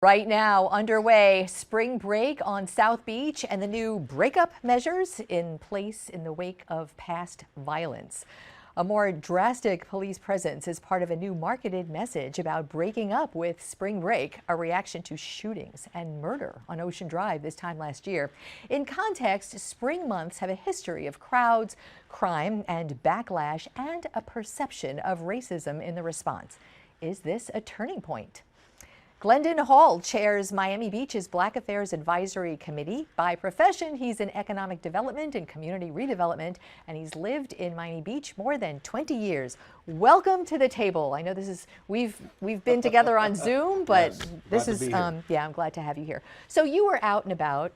Right now, underway, spring break on South Beach and the new breakup measures in place in the wake of past violence. A more drastic police presence is part of a new marketed message about breaking up with spring break, a reaction to shootings and murder on Ocean Drive this time last year. In context, spring months have a history of crowds, crime, and backlash, and a perception of racism in the response. Is this a turning point? Glendon Hall chairs Miami Beach's Black Affairs Advisory Committee. By profession, he's in economic development and community redevelopment, and he's lived in Miami Beach more than 20 years. Welcome to the table. I know this is, we've been together on Zoom, but yes, this is, yeah, I'm glad to have you here. So you were out and about.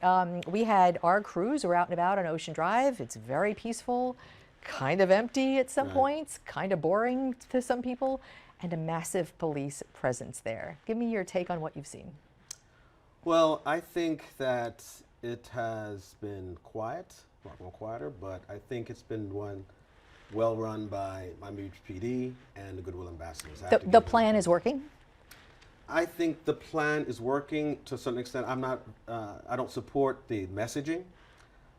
We had our crews were out and about on Ocean Drive. It's very peaceful, kind of empty at some points, kind of boring to some people, and a massive police presence there. Give me your take on what you've seen. Well, I think that it has been quiet, not more quieter, but I think it's been one well run by Miami Beach PD and the Goodwill Ambassadors. The plan is working? I think the plan is working to a certain extent. I don't support the messaging,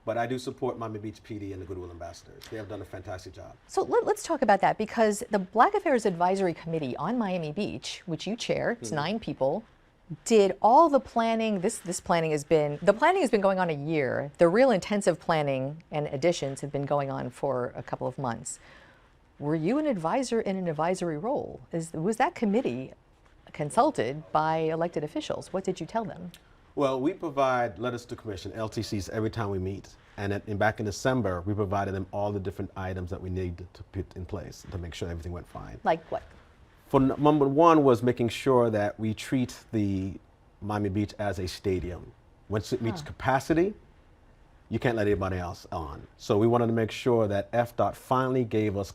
but I do support Miami Beach PD and the Goodwill Ambassadors. They have done a fantastic job. So let's talk about that, because the Black Affairs Advisory Committee on Miami Beach, which you chair, it's 9 people, did all the planning. The planning has been going on a year. The real intensive planning and additions have been going on for a couple of months. Were you an advisor in an advisory role? Was that committee consulted by elected officials? What did you tell them? Well, we provide letters to commission, LTCs, every time we meet. And back in December, we provided them all the different items that we needed to put in place to make sure everything went fine. Like what? For number one was making sure that we treat the Miami Beach as a stadium. Once it meets capacity, you can't let anybody else on. So we wanted to make sure that FDOT finally gave us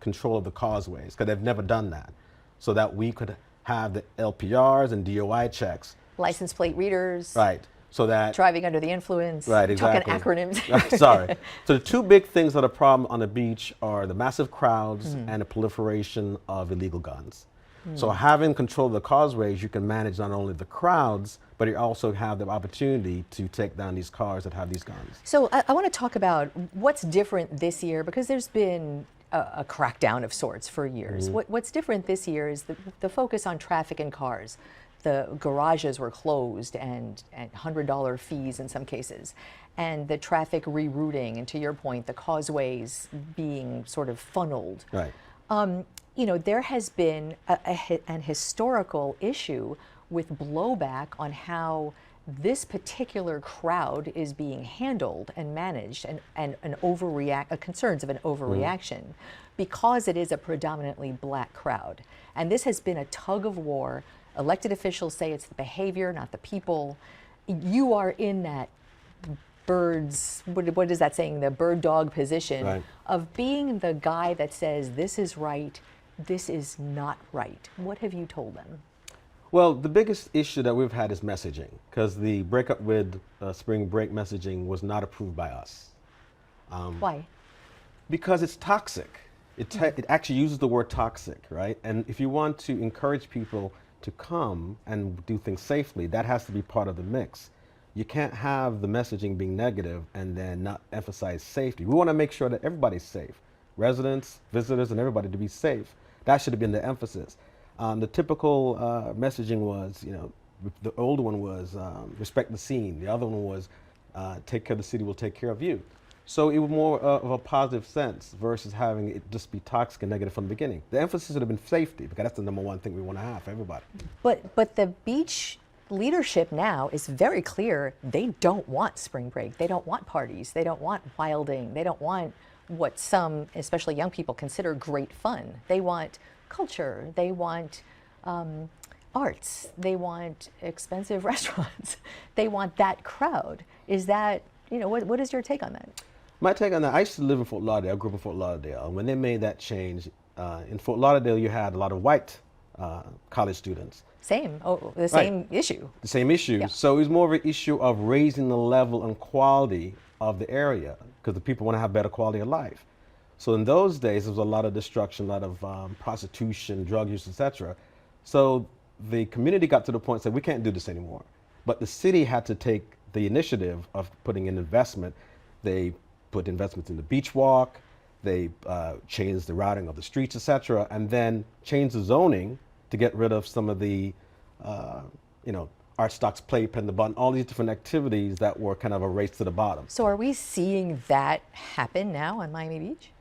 control of the causeways, because they've never done that, so that we could have the LPRs and DOI checks. License plate readers. Right. So that driving under the influence. Right, exactly. Talking acronyms. Sorry. So the 2 big things that are a problem on the beach are the massive crowds and the proliferation of illegal guns. So having control of the causeways, you can manage not only the crowds, but you also have the opportunity to take down these cars that have these guns. So I want to talk about what's different this year, because there's been a crackdown of sorts for years. What's different this year is the focus on traffic and cars. The garages were closed and $100 fees in some cases, and the traffic rerouting, and to your point, the causeways being sort of funneled. Right. You know, there has been an historical issue with blowback on how this particular crowd is being handled and managed, and concerns of an overreaction, because it is a predominantly black crowd. And this has been a tug of war. Elected officials say it's the behavior, not the people. You are in that what is that saying, the bird dog position of being the guy that says this is right, this is not right. What have you told them? Well, the biggest issue that we've had is messaging, because the breakup with spring break messaging was not approved by us. Why? Because it's toxic. It actually uses the word toxic, right? And if you want to encourage people to come and do things safely, that has to be part of the mix. You can't have the messaging being negative and then not emphasize safety. We want to make sure that everybody's safe. Residents, visitors, and everybody to be safe. That should have been the emphasis. The typical messaging was, the older one was respect the scene. The other one was take care of the city, will take care of you. So it was more of a positive sense versus having it just be toxic and negative from the beginning. The emphasis would have been safety, because that's the number one thing we want to have for everybody. But the beach leadership now is very clear. They don't want spring break. They don't want parties. They don't want wilding. They don't want what some, especially young people, consider great fun. They want culture. They want arts. They want expensive restaurants. They want that crowd. Is that, what is your take on that? My take on that, I used to live in Fort Lauderdale, I grew up in Fort Lauderdale. When they made that change, in Fort Lauderdale you had a lot of white college students. The same issue. The same issue. Yeah. So it was more of an issue of raising the level and quality of the area, because the people want to have better quality of life. So in those days, there was a lot of destruction, a lot of prostitution, drug use, etc. So the community got to the point and said, we can't do this anymore. But the city had to take the initiative of putting in investment. They put investments in the beach walk, they changed the routing of the streets, etc., and then changed the zoning to get rid of some of the, Art Stocks, Playpen, the Button, all these different activities that were kind of a race to the bottom. So are we seeing that happen now on Miami Beach?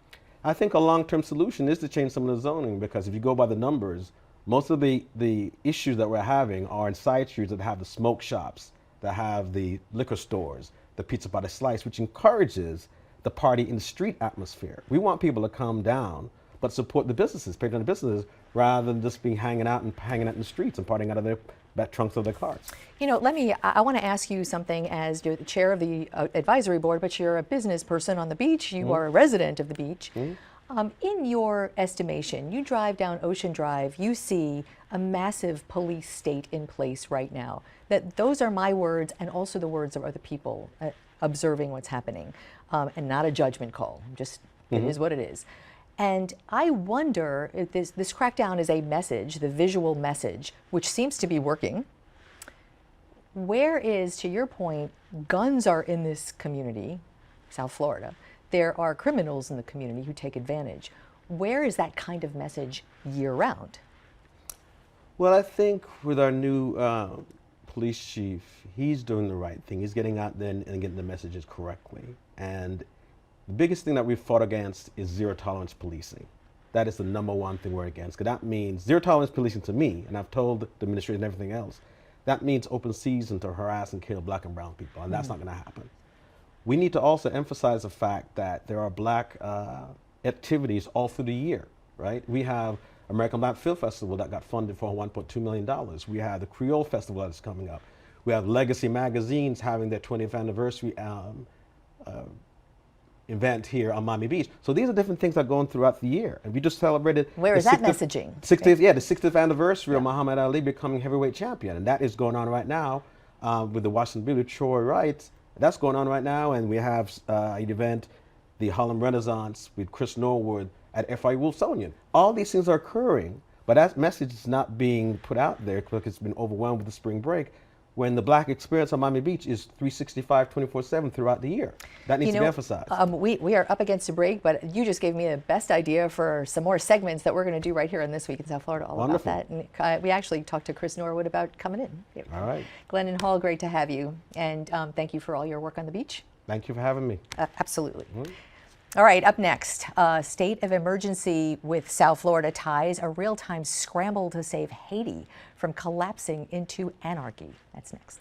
I think a long-term solution is to change some of the zoning, because if you go by the numbers, most of the issues that we're having are in side streets that have the smoke shops, that have the liquor stores, the pizza by the slice, which encourages the party in the street atmosphere. We want people to come down, but support the businesses, pay the businesses, rather than just be hanging out in the streets and partying out of their back trunks of their cars. You know, I want to ask you something. As you're the chair of the advisory board, but you're a business person on the beach. You are a resident of the beach. In your estimation, you drive down Ocean Drive, you see a massive police state in place right now. Those are my words, and also the words of other people observing what's happening, and not a judgment call. Just it is what it is. And I wonder if this crackdown is a message, the visual message, which seems to be working. Where is, to your point, guns are in this community, South Florida. There are criminals in the community who take advantage. Where is that kind of message year-round? Well, I think with our new police chief, he's doing the right thing. He's getting out there and getting the messages correctly. And the biggest thing that we've fought against is zero tolerance policing. That is the #1 thing we're against, because that means zero tolerance policing to me, and I've told the administration and everything else, that means open season to harass and kill black and brown people, and that's not going to happen. We need to also emphasize the fact that there are black activities all through the year, right? We have American Black Film Festival that got funded for $1.2 million. We have the Creole Festival that's coming up. We have Legacy Magazines having their 20th anniversary event here on Miami Beach. So these are different things that are going throughout the year. And we just celebrated— Where is that messaging? The 60th anniversary of Muhammad Ali becoming heavyweight champion. And that is going on right now with the Washington Beauty, Troy Wright. That's going on right now. And we have an event, the Harlem Renaissance with Chris Norwood at FIU Wilsonian. All these things are occurring, but that message is not being put out there because it's been overwhelmed with the spring break, when the black experience on Miami Beach is 365, 24/7 throughout the year. That needs to be emphasized. We are up against a break, but you just gave me the best idea for some more segments that we're going to do right here on This Week in South Florida, all about that. And we actually talked to Chris Norwood about coming in. All right. Glendon Hall, great to have you. And thank you for all your work on the beach. Thank you for having me. Absolutely. All right, up next, state of emergency with South Florida ties, a real-time scramble to save Haiti from collapsing into anarchy. That's next.